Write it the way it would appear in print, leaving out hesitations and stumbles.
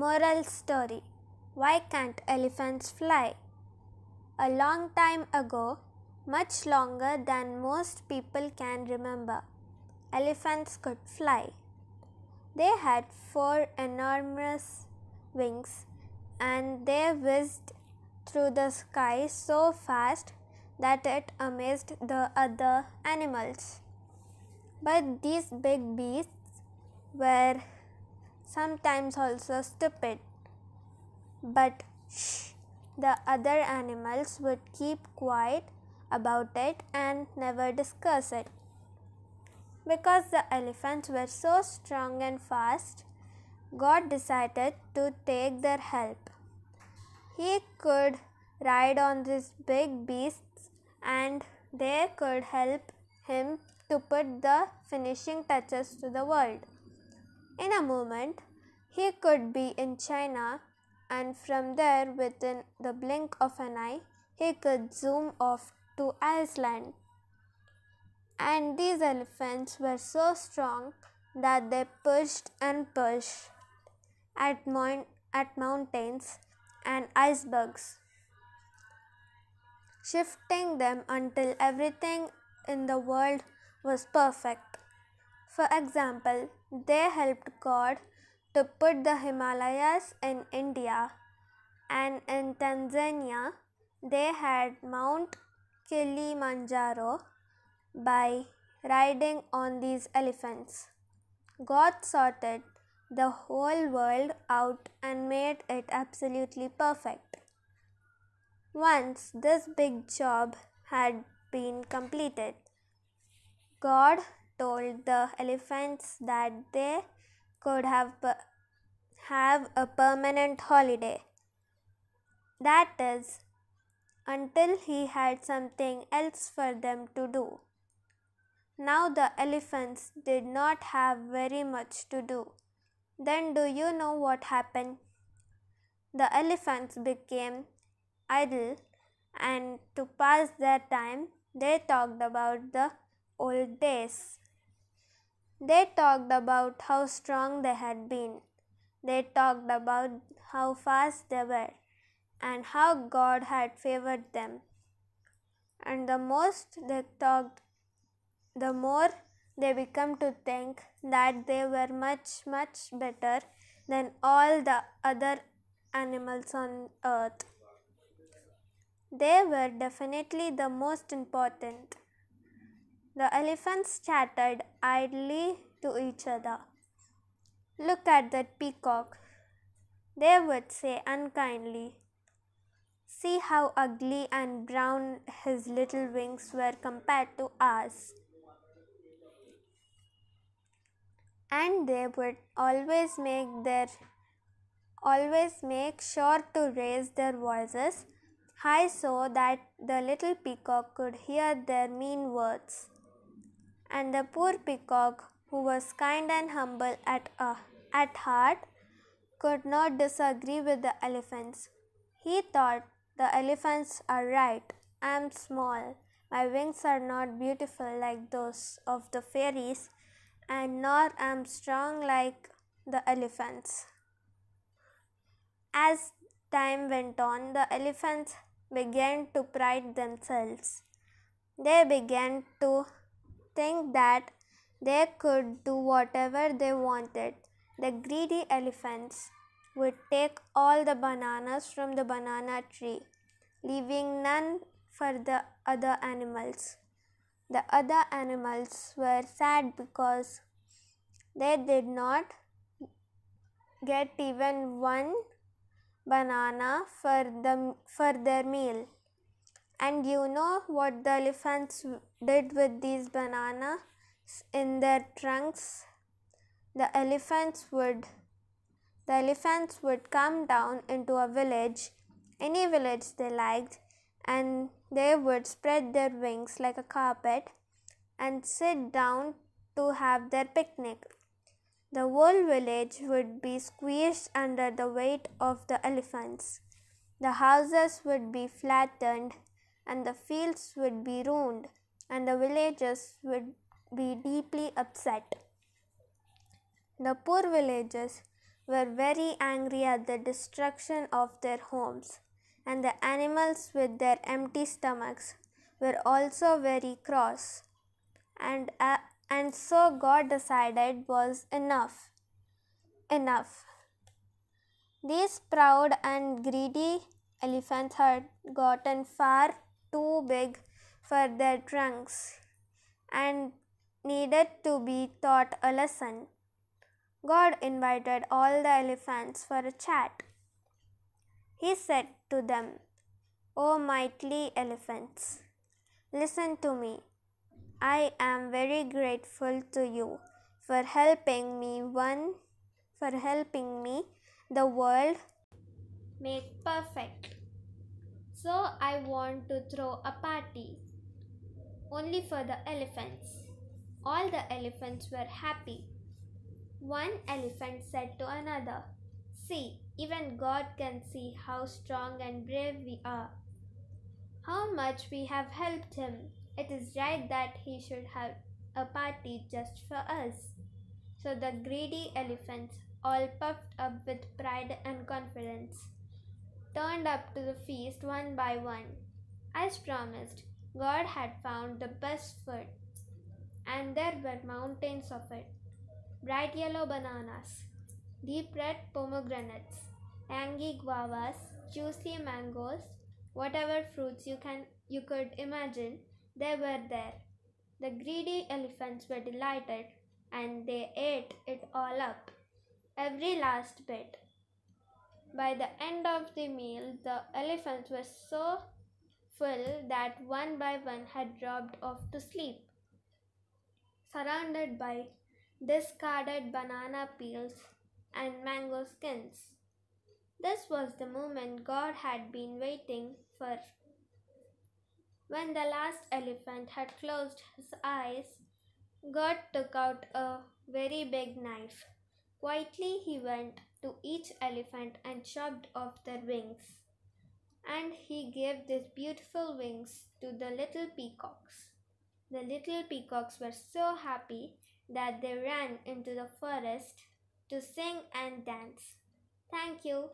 Moral story: why can't elephants fly? A long time ago, much longer than most people can remember, elephants could fly. They had four enormous wings and they whizzed through the sky so fast that it amazed the other animals. But these big beasts were sometimes also stupid. But shh, the other animals would keep quiet about it and never discuss it. Because the elephants were so strong and fast, God decided to take their help. He could ride on these big beasts and they could help him to put the finishing touches to the world. In a moment, he could be in China, and from there, within the blink of an eye, he could zoom off to Iceland. And these elephants were so strong that they pushed and pushed at mountains and icebergs, shifting them until everything in the world was perfect. For example, they helped God to put the Himalayas in India, and in Tanzania they had Mount Kilimanjaro by riding on these elephants. God sorted the whole world out and made it absolutely perfect. Once this big job had been completed, God told the elephants that they could have a permanent holiday. That is, until he had something else for them to do. Now the elephants did not have very much to do. Then do you know what happened? The elephants became idle, and to pass their time, they talked about the old days. They talked about how strong they had been. They talked about how fast they were and how God had favored them. And the most they talked, the more they became to think that they were much, much better than all the other animals on earth. They were definitely the most important. The elephants chattered idly to each other. Look at that peacock, they would say unkindly. See how ugly and brown his little wings were compared to ours. And they would always make sure to raise their voices high so that the little peacock could hear their mean words. And the poor peacock, who was kind and humble at heart, could not disagree with the elephants. He thought, the elephants are right. I am small. My wings are not beautiful like those of the fairies, and nor am strong like the elephants. As time went on, the elephants began to pride themselves. They began to think that they could do whatever they wanted. The greedy elephants would take all the bananas from the banana tree, leaving none for the other animals. The other animals were sad because they did not get even one banana for their meal. And you know what the elephants did with these bananas in their trunks? The elephants would come down into a village, any village they liked, and they would spread their wings like a carpet and sit down to have their picnic. The whole village would be squeezed under the weight of the elephants. The houses would be flattened, and the fields would be ruined, and the villagers would be deeply upset. The poor villagers were very angry at the destruction of their homes, and the animals with their empty stomachs were also very cross. And, uh, and so God decided was enough. Enough. These proud and greedy elephants had gotten far too big for their trunks and needed to be taught a lesson. God invited all the elephants for a chat. He said to them, "O mighty elephants, listen to me. I am very grateful to you for helping me the world make perfect. So I want to throw a party only for the elephants." All the elephants were happy. One elephant said to another, "See, even God can see how strong and brave we are. How much we have helped him. It is right that he should have a party just for us." So the greedy elephants, all puffed up with pride and confidence, turned up to the feast one by one. As promised, God had found the best food, and there were mountains of it. Bright yellow bananas, deep red pomegranates, tangy guavas, juicy mangoes, whatever fruits you could imagine, they were there. The greedy elephants were delighted, and they ate it all up, every last bit. By the end of the meal, the elephants were so full that one by one had dropped off to sleep, surrounded by discarded banana peels and mango skins. This was the moment God had been waiting for. When the last elephant had closed his eyes, God took out a very big knife. Quietly he went to each elephant and chopped off their wings. And he gave these beautiful wings to the little peacocks. The little peacocks were so happy that they ran into the forest to sing and dance. Thank you.